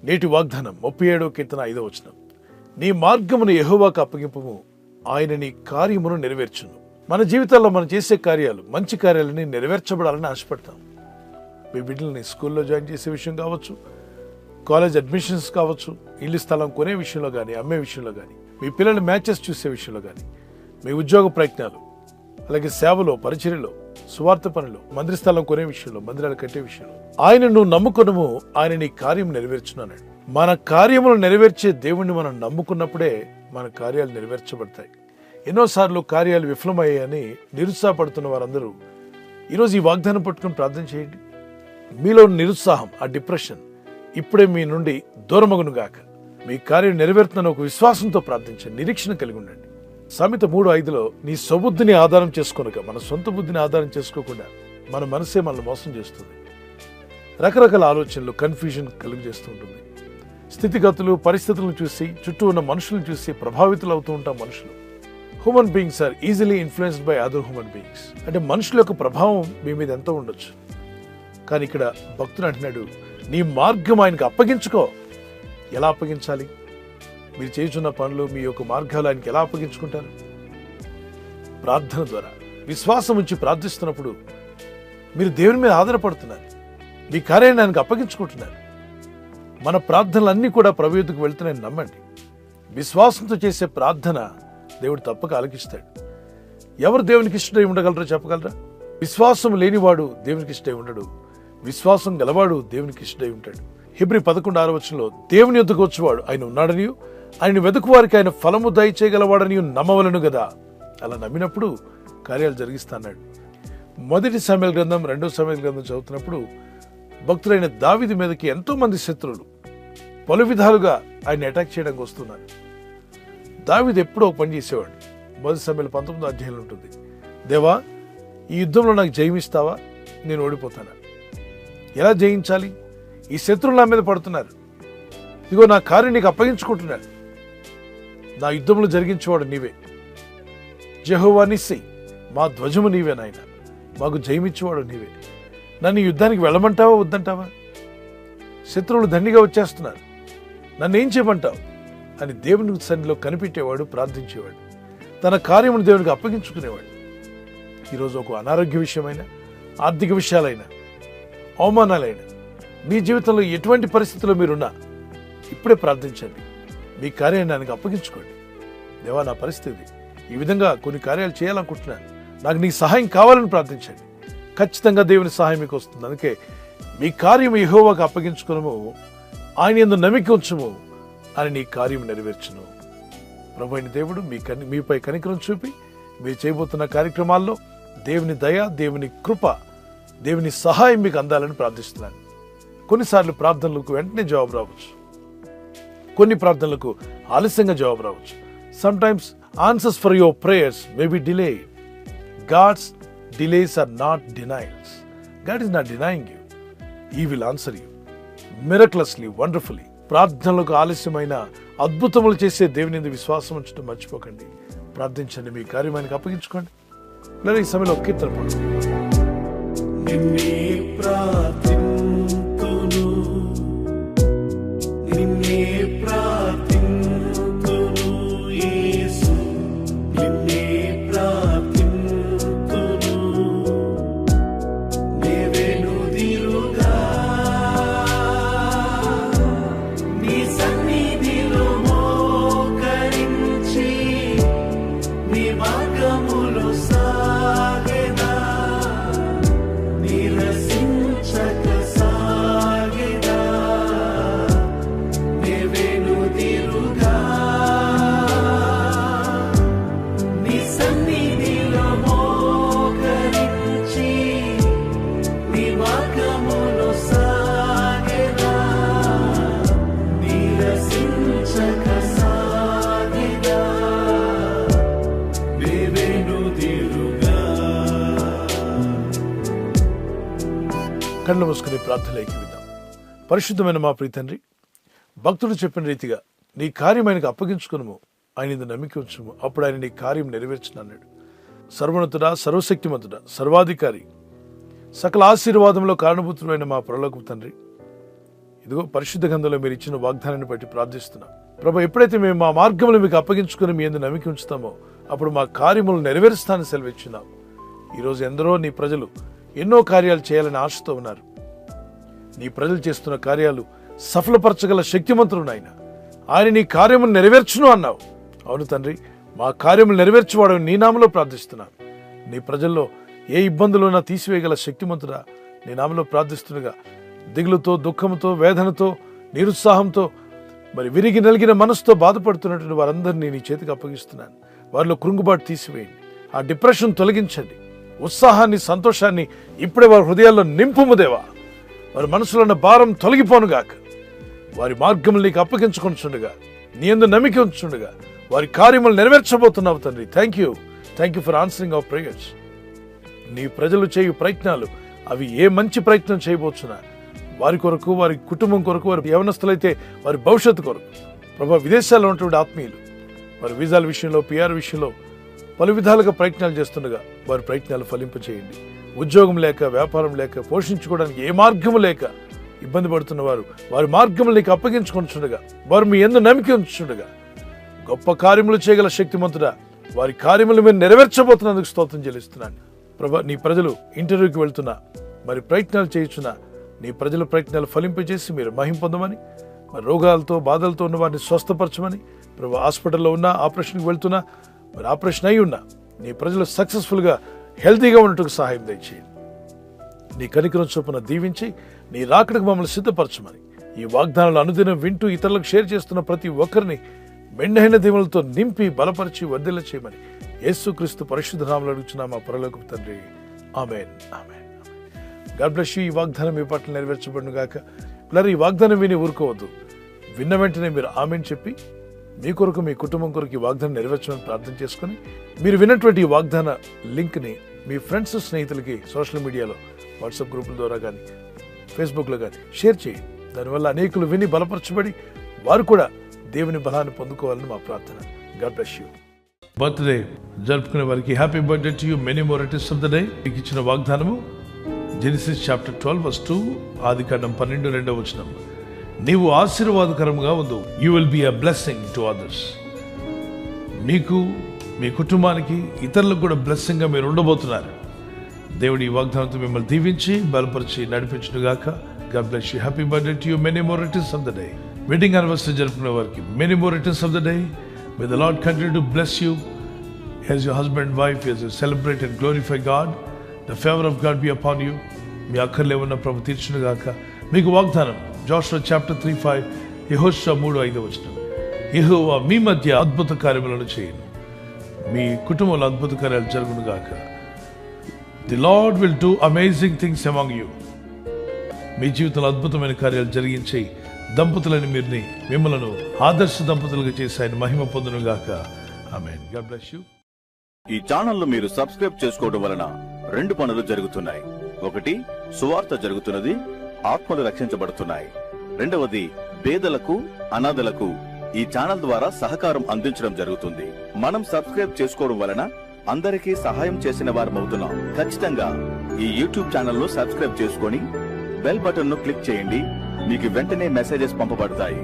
నేటి వాగ్దానం 37వ కీర్తన 5వ వచనం. నీ మార్గమును యెహోవాకు అప్పగింపుము, ఆయన నీ కార్యమును నెరవేర్చును. మన జీవితాల్లో మనం చేసే కార్యాలు, మంచి కార్యాలని నెరవేర్చబడాలని ఆశపడతాం. మీ బిడ్డలని స్కూల్లో జాయిన్ చేసే విషయం కావచ్చు, కాలేజ్ అడ్మిషన్స్ కావచ్చు, ఇల్లు స్థలం కొనే విషయంలో కానీ, అమ్మే విషయంలో కానీ, మీ పిల్లల మ్యాచెస్ చూసే విషయంలో కానీ, మీ ఉద్యోగ ప్రయత్నాలు, అలాగే సేవలో, పరిచర్యలో, సువార్త పనులు, మందిర స్థలం కొనే విషయంలో, మందిరాలు కట్టే విషయంలో ఆయన నువ్వు నమ్ముకునము, ఆయన నీ కార్యం నెరవేర్చున్నాడు. మన కార్యములు నెరవేర్చే దేవుణ్ణి మనం నమ్ముకున్నప్పుడే మన కార్యాలు నెరవేర్చబడతాయి. ఎన్నోసార్లు కార్యాలు విఫలమయ్యాయని నిరుత్సాహపడుతున్న వారందరూ ఈరోజు ఈ వాగ్దానం పట్టుకుని ప్రార్థన చేయండి. మీలో నిరుత్సాహం, ఆ డిప్రెషన్ ఇప్పుడే మీ నుండి దూరమగును గాక. మీ కార్యం నెరవేరుతున్న ఒక విశ్వాసంతో ప్రార్థించండి, నిరీక్షణ కలిగి ఉండండి. సామెత 3:5 నీ స్వబుద్ధిని ఆధారం చేసుకోనక, మన సొంత బుద్ధిని ఆధారం చేసుకోకుండా మన మనసే మనల్ని మోసం చేస్తుంది. రకరకాల ఆలోచనలు, కన్ఫ్యూజన్ కలుగు చేస్తూ ఉంటుంది. స్థితిగతులు, పరిస్థితులను చూసి, చుట్టూ ఉన్న మనుషులను చూసి ప్రభావితులు అవుతూ ఉంటాం మనుషులు. Human beings are easily influenced by other human beings. అంటే మనుషుల యొక్క ప్రభావం మీ మీద ఎంతో ఉండొచ్చు. కానీ ఇక్కడ భక్తుడు అంటున్నాడు, నీ మార్గం ఆయనకు అప్పగించుకో. ఎలా అప్పగించాలి? మీరు చేస్తున్న పనులు, మీ యొక్క మార్గాలు ఆయనకి ఎలా అప్పగించుకుంటారు? ప్రార్థన ద్వారా. విశ్వాసం ఉంచి ప్రార్థిస్తున్నప్పుడు మీరు దేవుని మీద ఆధారపడుతున్నారు, మీ కార్యాన్ని ఆయనకు అప్పగించుకుంటున్నారు. మన ప్రార్థనలన్నీ కూడా ప్రభు యొద్దకు వెళ్తున్నాయని నమ్మండి. విశ్వాసంతో చేసే ప్రార్థన దేవుడు తప్పక ఆలకిస్తాడు. ఎవరు దేవునికి ఇష్టమై ఉండగలరో చెప్పగలరా? విశ్వాసం లేనివాడు దేవునికి ఇష్టమై ఉండడు, విశ్వాసం గలవాడు దేవునికి ఇష్టమై ఉంటాడు. హెబ్రీ 11:6 దేవుని యొద్దకు వచ్చేవాడు ఆయన ఉన్నాడనియు, ఆయన వెతుకు వారికి ఆయన ఫలము దయచేయగలవాడని నమ్మవలను కదా. అలా నమ్మినప్పుడు కార్యాలు జరిగిస్తాడు. 1 సమూయేలు గ్రంథం, 2 సమూయేలు గ్రంథం చదువుతున్నప్పుడు భక్తులైన దావీదు మీదకి ఎంతో మంది శత్రువులు పలు విధాలుగా ఆయన అటాక్ చేయడానికి వస్తున్నారు. దావీదు ఎప్పుడో ఒక పని చేసేవాడు. 1 సమూయేలు 19వ అధ్యాయంలో ఉంటుంది, దేవా ఈ యుద్ధంలో నాకు జయమిస్తావా? నేను ఓడిపోతానా? ఎలా జయించాలి? ఈ శత్రువులు నా మీద పడుతున్నారు, ఇదిగో నా కార్యం నీకు అప్పగించుకుంటున్నాను, నా యుద్ధములు జరిగించేవాడు నీవే. యెహోవా నిస్సి, మా ధ్వజము నీవే నాయన, మాకు జయమిచ్చేవాడు నీవే. నన్ను యుద్ధానికి వెళ్ళమంటావా వద్దంటావా? శత్రువులు దండిగా వచ్చేస్తున్నారు, నన్ను ఏం చేయమంటావు అని దేవుని సన్నిధిలో కనిపెట్టేవాడు, ప్రార్థించేవాడు, తన కార్యమును దేవునికి అప్పగించుకునేవాడు. ఈరోజు ఒక అనారోగ్య విషయమైన, ఆర్థిక విషయాలైనా, అవమానాలైనా, మీ జీవితంలో ఎటువంటి పరిస్థితుల్లో మీరున్నా ఇప్పుడే ప్రార్థించండి. మీ కార్యాన్ని ఆయనకు అప్పగించుకోండి. దేవా నా పరిస్థితి ఈ విధంగా కొన్ని కార్యాలు చేయాలనుకుంటున్నాను, నాకు నీ సహాయం కావాలని ప్రార్థించండి. ఖచ్చితంగా దేవుని సహాయం మీకు వస్తుంది. అందుకే మీ కార్యం యెహోవాకు అప్పగించుకునము, ఆయన యందు నమ్మిక ఉంచుము, అని నీ కార్యం నెరవేర్చును. ప్రభు అయిన దేవుడు మీపై కనికరం చూపి మీరు చేయబోతున్న కార్యక్రమాల్లో దేవుని దయ, దేవుని కృప, దేవుని సహాయం మీకు అందాలని ప్రార్థిస్తున్నాను. కొన్నిసార్లు ప్రార్థనలకు వెంటనే జవాబు రావచ్చు, కొన్ని ప్రార్థనలకు ఆలస్యంగా జవాబు రావచ్చు. Sometimes answers for your prayers may be delayed. God's delays are not denials. God is not denying you, he will answer you miraculously, wonderfully. ప్రార్థనలకు ఆలస్యమైన అద్భుతములు చేసే దేవుని యందు విశ్వాసం ఉంచడం మర్చిపోకండి. ప్రార్థించండి, మీ కార్యమానికి అప్పగించుకోండి. లేదా ఈ సమయంలో కీర్తన కళ్ళు మూసుకుని ప్రార్థనలు ఏకీవిద్దాం. పరిశుద్ధమైన మా ప్రియ తండ్రి, భక్తుడు చెప్పిన రీతిగా నీ కార్యం ఆయనకు అప్పగించుకును, ఆయన యందు నమ్మిక ఉంచుము, అప్పుడు ఆయన నీ కార్యం నెరవేర్చునన్నాడు. సర్వోన్నతుడా, సర్వశక్తిమంతుడా, సర్వాధికారి, సకల ఆశీర్వాదంలో కారణభూతుడైన మా పరలోకపు తండ్రి, ఇదిగో పరిశుద్ధ గ్రంథంలో మీరు ఇచ్చిన వాగ్దానాన్ని బట్టి ప్రార్థిస్తున్నాం ప్రభా. ఎప్పుడైతే మేము మా మార్గములు మీకు అప్పగించుకుని మీ యందు నమ్మిక ఉంచుతామో అప్పుడు మా కార్యములు నెరవేరుస్తానని సెలవిచ్చున్నాం. ఈరోజు ఎందరో నీ ప్రజలు ఎన్నో కార్యాలు చేయాలని ఆశతో ఉన్నారు. నీ ప్రజలు చేస్తున్న కార్యాలు సఫలపరచగల శక్తిమంతుడు నాయన. ఆయన నీ కార్యములు నెరవేర్చును అన్నావు. అవును తండ్రి, మా కార్యములు నెరవేర్చువాడు నీ నామలో ప్రార్థిస్తున్నాను. నీ ప్రజల్లో ఏ ఇబ్బందులున్నా తీసివేయగల శక్తిమంతుడా నీ నామలో ప్రార్థిస్తుండగా దిగులుతో, దుఃఖంతో, వేదనతో, నిరుత్సాహంతో, మరి విరిగి నలిగిన మనసుతో బాధపడుతున్నటువంటి వారందరినీ నీ చేతికి అప్పగిస్తున్నాను. వారిలో కృంగుబాటు తీసివేయండి, ఆ డిప్రెషన్ తొలగించండి, ఉత్సాహాన్ని, సంతోషాన్ని ఇప్పుడే వారి హృదయాల్లో నింపుము దేవా. వారి మనసులో ఉన్న భారం తొలగిపోనుగాక. వారి మార్గములు నీకు అప్పగించుకొనిచుండగా, నీ యందు నమ్మిక ఉంచుండగా వారి కార్యములు నెరవేర్చబోతున్నావు తండ్రి. Thank you for answering our prayers. నీ ప్రజలు చేయు ప్రయత్నాలు అవి ఏ మంచి ప్రయత్నం చేయబోతున్నా వారి కొరకు, వారి కుటుంబం కొరకు, వారి యవనస్తులైతే వారి భవిష్యత్తు కొరకు ప్రభా. విదేశాల్లో ఉన్నటువంటి ఆత్మీయులు వారి వీసాల విషయంలో, పిఆర్ విషయంలో పలు విధాలుగా ప్రయత్నాలు చేస్తుండగా వారి ప్రయత్నాలు ఫలింపచేయండి. ఉద్యోగం లేక, వ్యాపారం లేక, పోషించుకోవడానికి ఏ మార్గము లేక ఇబ్బంది పడుతున్న వారు వారి మార్గములు నీకు అప్పగించుకొనిచుండగా, వారు మీ యందు నమ్మిక ఉంచుండగా గొప్ప కార్యములు చేయగల శక్తిమంతుడా వారి కార్యములు మీరు నెరవేర్చబోతున్నందుకు స్తోత్రం చెల్లిస్తున్నాను ప్రభా. నీ ప్రజలు ఇంటర్వ్యూకి వెళ్తున్నా, మరి ప్రయత్నాలు చేయుచున్నా నీ ప్రజల ప్రయత్నాలు ఫలింపజేసి మీరు మహిమ పొందమని, మరి రోగాలతో, బాధలతో ఉన్న వారిని స్వస్థపరచమని ప్రభా. హాస్పిటల్లో ఉన్నా, ఆపరేషన్కి వెళ్తున్నా, మరి ఆపరేషన్ అయి ఉన్నా నీ ప్రజలు సక్సెస్ఫుల్గా హెల్తీగా ఉన్నట్టుకు సహాయం దయచేయండి. నీ కనికరం చొప్పున దీవించి నీ రాకడకు మమ్మల్ని సిద్ధపరచమని, ఈ వాగ్దానాలు అనుదినం వింటూ ఇతరులకు షేర్ చేస్తున్న ప్రతి ఒక్కరిని మెండైన దీవులతో నింపి బలపరిచి వర్ధిల్ల చేయమని యేసుక్రీస్తు పరిశుద్ధ నామములో అడుగుచున్నాం మా పరలోకపు తండ్రి. Amen, amen. God bless you. ఈ వాగ్దానం మీ పట్ల నెరవేర్చబడును గాక. పిల్లలు, ఈ వాగ్దానం విని ఊరుకోవద్దు. విన్న వెంటనే మీరు ఆమేన్ చెప్పి మీ కొరకు, మీ కుటుంబం కొరకు ఈ వాగ్దానం నెరవేర్చమని ప్రార్థన చేసుకుని మీరు విన్నటువంటి ఈ వాగ్దాన లింక్ని మీ ఫ్రెండ్స్, స్నేహితులకి సోషల్ మీడియాలో, వాట్సాప్ గ్రూపుల ద్వారా కానీ, ఫేస్బుక్లో కానీ షేర్ చేయండి. దానివల్ల అనేకులు విని బలపరచబడి వారు కూడా దేవుని బలాన్ని పొందుకోవాలని మా ప్రార్థన. God bless you. బర్త్డే జరుపుకునే వారికి happy birthday to you, many more returns of the day. మీకు ఇచ్చిన వాగ్దానము జెనసిస్ చాప్టర్ 12:2, ఆదికాండం 12:2. నీవు ఆశీర్వాదకరంగా ఉండు. You will be a blessing to others. మీకు, మీ కుటుంబానికి, ఇతరులకు కూడా బ్లెస్సింగ్ గా మీరు ఉండబోతున్నారు. దేవుడి ఈ వాగ్దానంతో మిమ్మల్ని దీవించి బలపరిచి నడిపించును గాక. God bless you. Happy birthday to you, many more returns of the day. Wedding anniversary జరుపుకునే వారికి many more returns of the day. May the Lord continue to bless you as your husband and wife, as you celebrate and glorify God. The favor of God be upon you. మీ అక్కర్లే ఉన్న ప్రభు తీర్చును గాక. మీకు వాగ్దానం జోషువ chapter 3:5, యెహోషువ 3:5. యెహోవా మీ మధ్య అద్భుత కార్యములను చేయను. మీ కుటుంబంలో అద్భుత కార్యాలు జరుగును గాక. The lord will do amazing things among you. మీ జీవితంలో అద్భుతమైన కార్యాలు జరిగించి దంపతులని మిమ్మలను ఆదర్శ దంపతులుగా చేసి ఆయన మహిమ పొందును గాక. ఆమేన్. God bless you. ఈ ఛానల్ మీరు సబ్స్క్రైబ్ చేసుకోవడం వలన 2 పనులు జరుగుతున్నాయి. ఒకటి, సువార్త జరుగుతున్నది, ఆత్మలు రక్షించబడుతున్నాయి. రెండవది, పేదలకు, అనాథలకు ఈ ఛానల్ ద్వారా సహకారం అందించడం జరుగుతుంది. మనం సబ్స్క్రైబ్ చేసుకోవడం వలన అందరికీ సహాయం చేసిన వారమవుతున్నాం. ఖచ్చితంగా ఈ యూట్యూబ్ ఛానల్ ను సబ్స్క్రైబ్ చేసుకొని బెల్ బటన్ ను క్లిక్ చేయండి. మీకు వెంటనే మెసేజెస్ పంపబడతాయి.